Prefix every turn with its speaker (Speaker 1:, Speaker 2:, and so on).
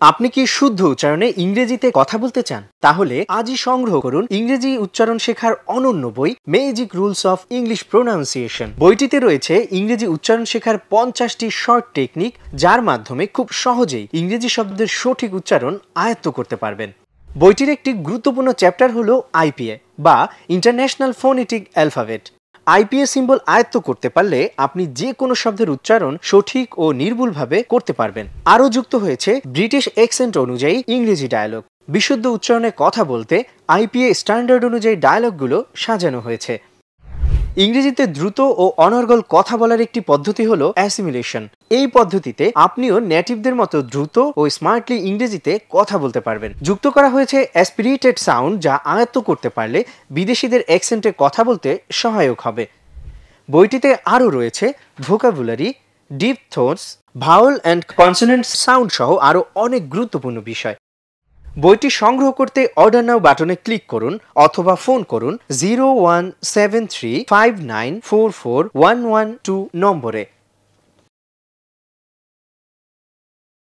Speaker 1: আপনি কি শুদ্ধ উচ্চারণে ইংরেজিতে কথা বলতে চান? তাহলে আজই সংগ্রহ করুন ইংরেজি উচ্চারণ শেখার অনন্য বই magic rules of English pronunciation. বইটিতে রয়েছে ইংরেজি উচ্চারণ শেখার 50টি শর্ট টেকনিক, যার মাধ্যমে খুব সহজেই ইংরেজি শব্দের সঠিক উচ্চারণ আয়ত্ত করতে পারবেন। বইটির একটি গুরুত্বপূর্ণ চ্যাপ্টার হলো আইপিএ বা international phonetic alphabet. IPA symbol আয়ত্ত করতে পারলে আপনি যে কোনো শব্দের উচ্চারণ সঠিক ও নির্ভুলভাবে করতে পারবেন। আরও যুক্ত হয়েছে ব্রিটিশ অ্যাকসেন্ট অনুযায়ী ইংরেজি ডায়ালগ। বিশুদ্ধ উচ্চারণে কথা বলতে আইপিএ স্ট্যান্ডার্ড অনুযায়ী ডায়ালগগুলো সাজানো হয়েছে। ইংরেজিতে দ্রুত ও অনর্গল কথা বলার একটি পদ্ধতি হলো অ্যাসিমিলেশন। এই পদ্ধতিতে আপনিও নেটিভদের মতো দ্রুত ও স্মার্টলি ইংরেজিতে কথা বলতে পারবেন। যুক্ত করা হয়েছে অ্যাসপিরেটেড সাউন্ড, যা আয়ত্ত করতে পারলে বিদেশিদের অ্যাকসেন্টে কথা বলতে সহায়ক হবে। বইটিতে আরও রয়েছে vocabulary, deep thoughts, vowel and consonant sound সহ আরও অনেক গুরুত্বপূর্ণ বিষয়। বইটি সংগ্রহ করতে অর্ডার নাও বাটনে ক্লিক করুন অথবা ফোন করুন 0173594411 নম্বরে।